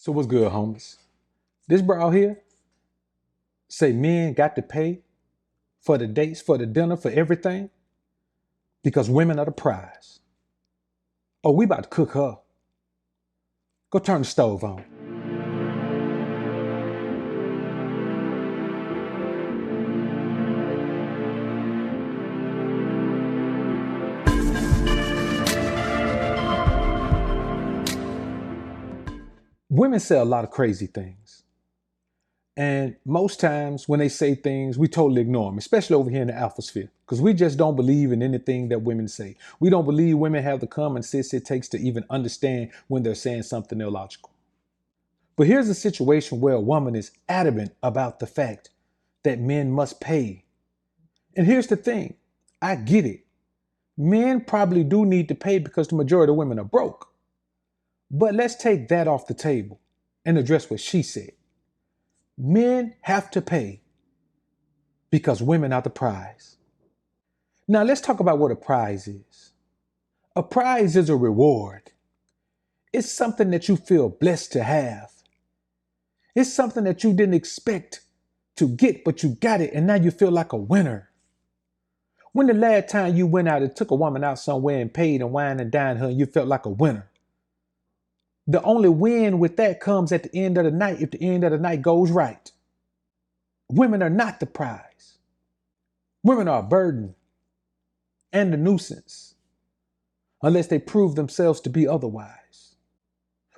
So what's good, homies? This bro out here say men got to pay for the dates, for the dinner, for everything because women are the prize. Oh, we about to cook her. Go turn the stove on. Women say a lot of crazy things. And most times when they say things, we totally ignore them, especially over here in the alpha sphere, because we just don't believe in anything that women say. We don't believe women have the common sense it takes to even understand when they're saying something illogical. But here's a situation where a woman is adamant about the fact that men must pay. And here's the thing, I get it. Men probably do need to pay because the majority of women are broke. But let's take that off the table and address what she said. Men have to pay because women are the prize. Now let's talk about what a prize is. A prize is a reward. It's something that you feel blessed to have. It's something that you didn't expect to get, but you got it, and now you feel like a winner. When the last time you went out and took a woman out somewhere and paid and wined and dined her and you felt like a winner? The only win with that comes at the end of the night if the end of the night goes right. Women are not the prize. Women are a burden and a nuisance unless they prove themselves to be otherwise.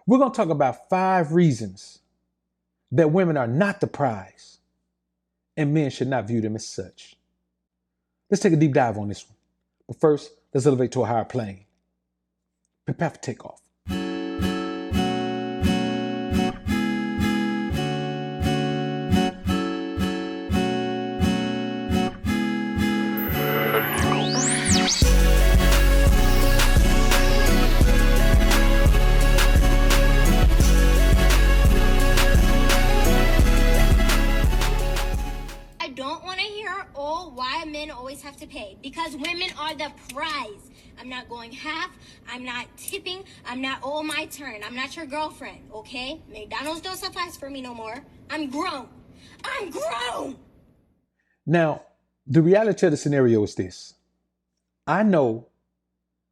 We're going to talk about 5 reasons that women are not the prize and men should not view them as such. Let's take a deep dive on this one. But first, let's elevate to a higher plane. Prepare for takeoff. Why men always have to pay? Because women are the prize. I'm not going half. I'm not tipping. I'm not, oh, my turn. I'm not your girlfriend, okay? McDonald's don't suffice for me no more. I'm grown. I'm grown. Now, the reality of the scenario is this. I know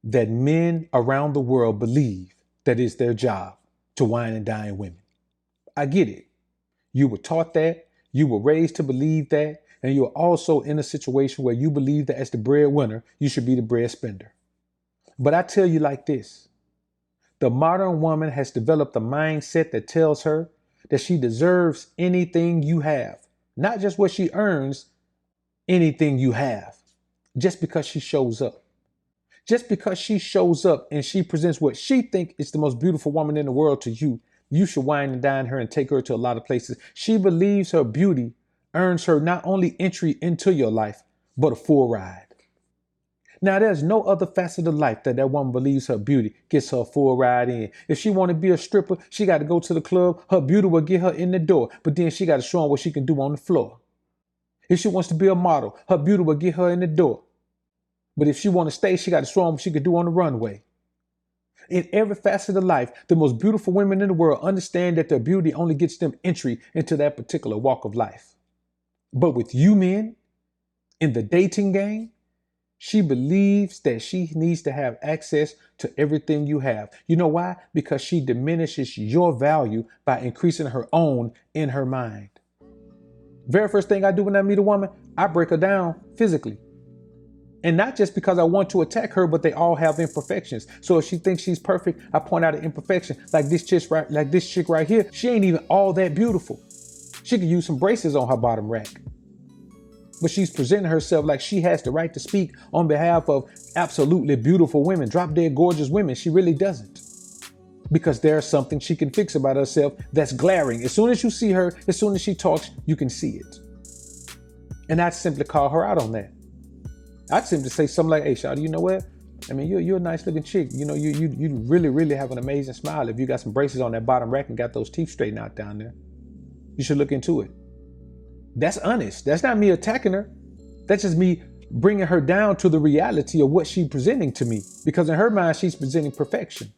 that men around the world believe that it's their job to wine and dine women. I get it. You were taught that. You were raised to believe that. And you're also in a situation where you believe that as the breadwinner, you should be the bread spender. But I tell you like this, the modern woman has developed a mindset that tells her that she deserves anything you have, not just what she earns, anything you have, just because she shows up. Just because she shows up and she presents what she thinks is the most beautiful woman in the world to you, you should wine and dine her and take her to a lot of places. She believes her beauty earns her not only entry into your life, but a full ride. Now, there's no other facet of life that woman believes her beauty gets her a full ride in. If she want to be a stripper, she got to go to the club. Her beauty will get her in the door, but then she got to show them what she can do on the floor. If she wants to be a model, her beauty will get her in the door. But if she want to stay, she got to show them what she can do on the runway. In every facet of life, the most beautiful women in the world understand that their beauty only gets them entry into that particular walk of life. But with you men, in the dating game, she believes that she needs to have access to everything you have. You know why? Because she diminishes your value by increasing her own in her mind. Very first thing I do when I meet a woman, I break her down physically. And not just because I want to attack her, but they all have imperfections. So if she thinks she's perfect, I point out an imperfection. Like this chick right here, she ain't even all that beautiful. She could use some braces on her bottom rack. But she's presenting herself like she has the right to speak on behalf of absolutely beautiful women, drop dead gorgeous women. She really doesn't. Because there's something she can fix about herself that's glaring. As soon as you see her, as soon as she talks, you can see it. And I'd simply call her out on that. I'd simply say something like, hey, Shawty, you know what? I mean, you're a nice looking chick. You know, you really, really have an amazing smile. If you got some braces on that bottom rack and got those teeth straightened out down there, you should look into it. That's honest. That's not me attacking her. That's just me bringing her down to the reality of what she's presenting to me. Because in her mind, she's presenting perfection.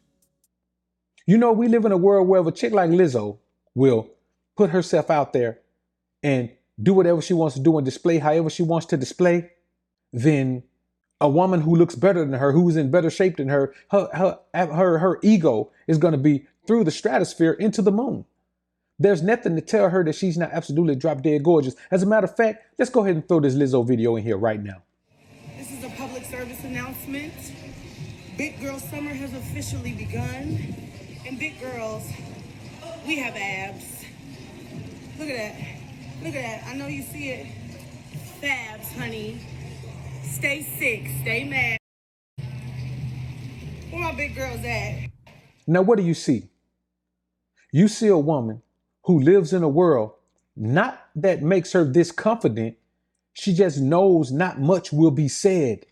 You know, we live in a world where if a chick like Lizzo will put herself out there and do whatever she wants to do and display however she wants to display, then a woman who looks better than her, who's in better shape than her, her ego is going to be through the stratosphere into the moon. There's nothing to tell her that she's not absolutely drop dead gorgeous. As a matter of fact, let's go ahead and throw this Lizzo video in here right now. This is a public service announcement. Big Girl Summer has officially begun. And big girls, we have abs. Look at that. Look at that. I know you see it. Fabs, honey. Stay sick. Stay mad. Where my big girls at? Now, what do you see? You see a woman who lives in a world not that makes her this confident. She just knows not much will be said.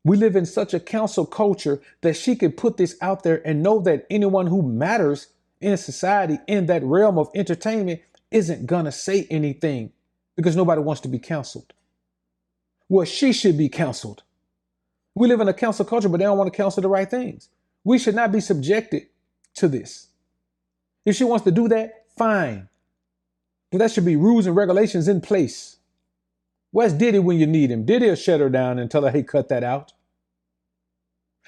We live in such a cancel culture that she can put this out there and know that anyone who matters in society in that realm of entertainment isn't gonna say anything because nobody wants to be canceled. Well, she should be canceled. We live in a cancel culture, but they don't want to cancel the right things. We should not be subjected to this. If she wants to do that, fine. But that should be rules and regulations in place. Where's Diddy when you need him? Diddy will shut her down and tell her, hey, cut that out.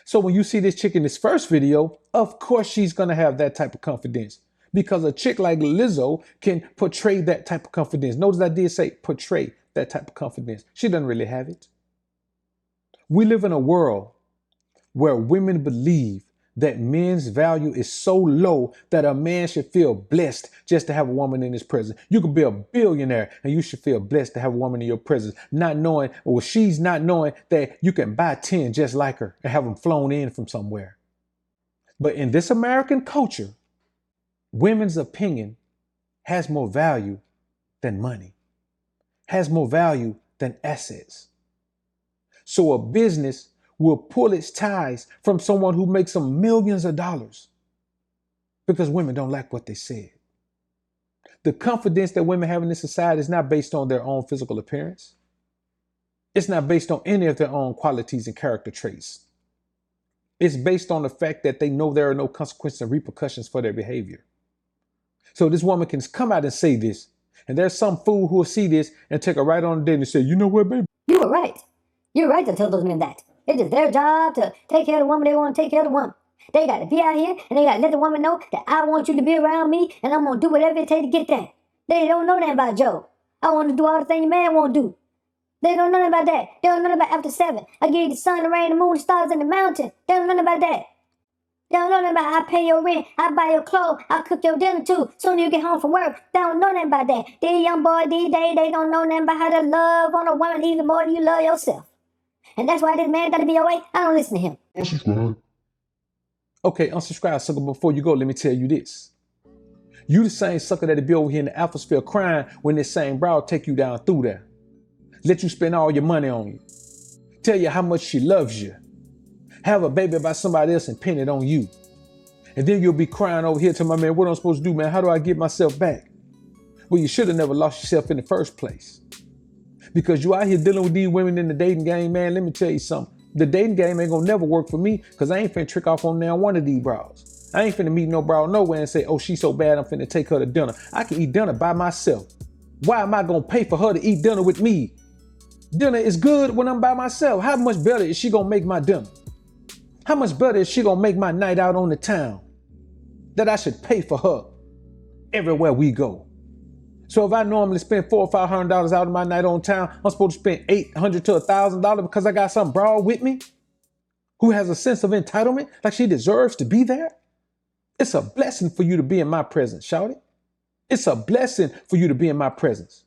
So when you see this chick in this first video, of course she's going to have that type of confidence because a chick like Lizzo can portray that type of confidence. Notice I did say portray that type of confidence. She doesn't really have it. We live in a world where women believe that men's value is so low that a man should feel blessed just to have a woman in his presence. You could be a billionaire and you should feel blessed to have a woman in your presence, not knowing, or she's not knowing that you can buy 10 just like her and have them flown in from somewhere. But in this American culture, women's opinion has more value than money, has more value than assets. So a business will pull its ties from someone who makes some millions of dollars because women don't like what they said. The confidence that women have in this society is not based on their own physical appearance. It's not based on any of their own qualities and character traits. It's based on the fact that they know there are no consequences and repercussions for their behavior. So this woman can come out and say this, and there's some fool who will see this and take her right on the date and say, you know what, baby? You were right. You're right to tell those men that. It is their job to take care of the woman they want to take care of the woman. They got to be out here and they got to let the woman know that I want you to be around me and I'm going to do whatever it takes to get that. They don't know that about Joe. I want to do all the things a man won't do. They don't know nothing about that. They don't know nothing about after 7. I give you the sun, the rain, the moon, the stars, and the mountain. They don't know nothing about that. They don't know nothing about I pay your rent, I buy your clothes, I cook your dinner too. Soon as you get home from work, they don't know nothing about that. These young boys these days, they don't know nothing about how to love on a woman even more than you love yourself. And that's why this man got to be away. I don't listen to him. Unsubscribe. Okay, unsubscribe, sucker. Before you go, let me tell you this. You the same sucker that'll be over here in the atmosphere crying when this same bro take you down through there. Let you spend all your money on you. Tell you how much she loves you. Have a baby by somebody else and pin it on you. And then you'll be crying over here to my man, what am I supposed to do, man? How do I get myself back? Well, you should have never lost yourself in the first place. Because you out here dealing with these women in the dating game, man, let me tell you something. The dating game ain't gonna never work for me because I ain't finna trick off on now one of these bras. I ain't finna meet no bra nowhere and say, oh, she's so bad, I'm finna take her to dinner. I can eat dinner by myself. Why am I gonna pay for her to eat dinner with me? Dinner is good when I'm by myself. How much better is she gonna make my dinner? How much better is she gonna make my night out on the town? That I should pay for her everywhere we go. So if I normally spend $400 or $500 out of my night on town, I'm supposed to spend $800 to $1,000 because I got some broad with me who has a sense of entitlement, like she deserves to be there. It's a blessing for you to be in my presence, shout it. It's a blessing for you to be in my presence.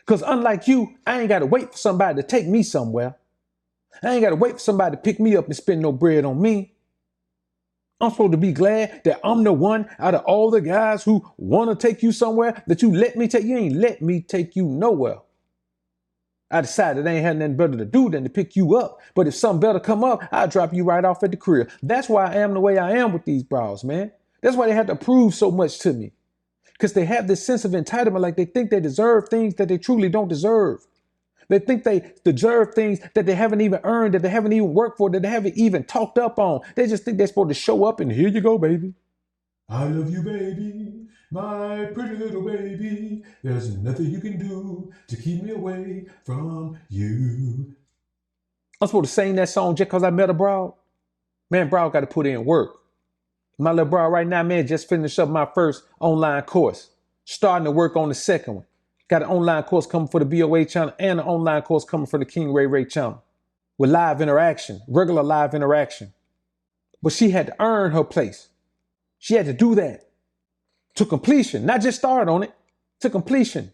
Because unlike you, I ain't got to wait for somebody to take me somewhere. I ain't got to wait for somebody to pick me up and spend no bread on me. I'm supposed to be glad that I'm the one out of all the guys who want to take you somewhere that you let me take. You ain't let me take you nowhere. I decided I ain't had nothing better to do than to pick you up. But if something better come up, I'll drop you right off at the crib. That's why I am the way I am with these bras, man. That's why they have to prove so much to me. Because they have this sense of entitlement, like they think they deserve things that they truly don't deserve. They think they deserve things that they haven't even earned, that they haven't even worked for, that they haven't even talked up on. They just think they're supposed to show up and here you go, baby. I love you, baby, my pretty little baby. There's nothing you can do to keep me away from you. I'm supposed to sing that song just because I met a broad? Man, broad got to put in work. My little broad right now, man, just finished up my first online course. Starting to work on the second one. Got an online course coming for the BOA channel and an online course coming for the King Ray Ray channel. With live interaction, regular live interaction. But she had to earn her place. She had to do that to completion, not just start on it, to completion.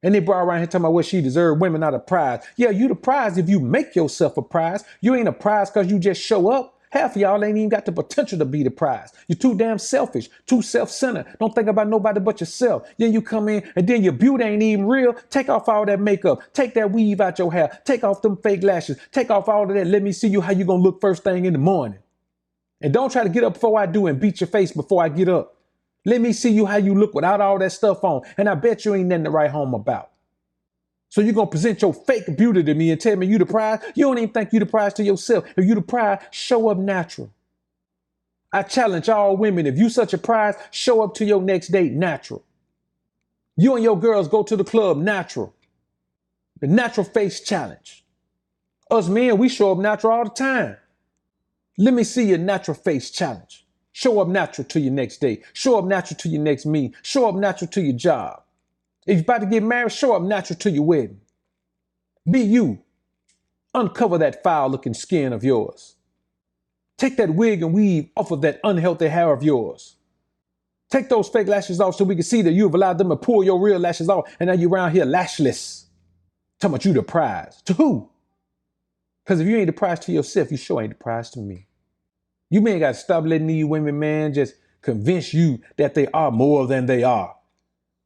And they brought around here talking about what she deserved, women are the prize. Yeah, you the prize if you make yourself a prize. You ain't a prize because you just show up. Half of y'all ain't even got the potential to be the prize. You're too damn selfish, too self-centered. Don't think about nobody but yourself. Then you come in and then your beauty ain't even real. Take off all that makeup. Take that weave out your hair. Take off them fake lashes. Take off all of that. Let me see you how you gonna look first thing in the morning. And don't try to get up before I do and beat your face before I get up. Let me see you how you look without all that stuff on. And I bet you ain't nothing to write home about. So you're going to present your fake beauty to me and tell me you the prize? You don't even think you the prize to yourself. If you the prize, show up natural. I challenge all women, if you such a prize, show up to your next date natural. You and your girls go to the club natural. The natural face challenge. Us men, we show up natural all the time. Let me see your natural face challenge. Show up natural to your next date. Show up natural to your next meeting. Show up natural to your job. If you're about to get married, show up natural to your wedding. Be you. Uncover that foul-looking skin of yours. Take that wig and weave off of that unhealthy hair of yours. Take those fake lashes off so we can see that you've allowed them to pull your real lashes off and now you're around here lashless. Talking about you the prize. To who? Because if you ain't the prize to yourself, you sure ain't the prize to me. You men got to stop letting these women, man, just convince you that they are more than they are.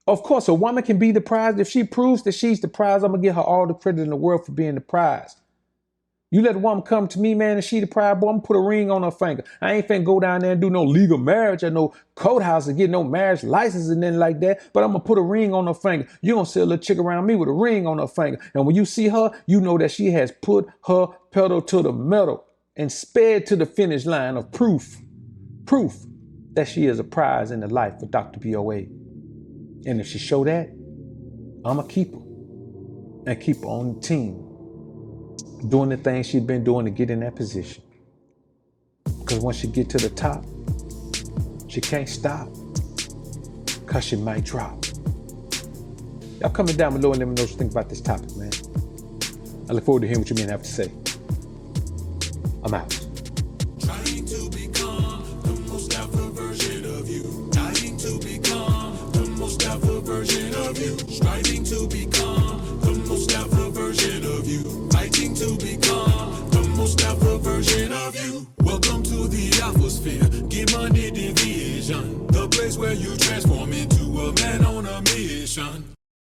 Of course, a woman can be the prize. If she proves that she's the prize, I'm going to give her all the credit in the world for being the prize. You let a woman come to me, man, and she the prize, boy, I'm going to put a ring on her finger. I ain't finna go down there and do no legal marriage or no courthouse and get no marriage license and nothing like that, but I'm going to put a ring on her finger. You're going to see a little chick around me with a ring on her finger. And when you see her, you know that she has put her pedal to the metal and sped to the finish line of proof that she is a prize in the life of Dr. BOA. And if she show that, I'ma keep her and keep her on the team, doing the things she's been doing to get in that position. Because once she get to the top, she can't stop because she might drop. Y'all comment down below and let me know what you think about this topic, man. I look forward to hearing what you men have to say. I'm out. Trying to become the most alpha version of you. Trying to become the most alpha version of you. Striving to become the most alpha version of you. Fighting to become the most alpha version of you. Welcome to the alpha sphere. Get money division. The place where you transform into a man on a mission.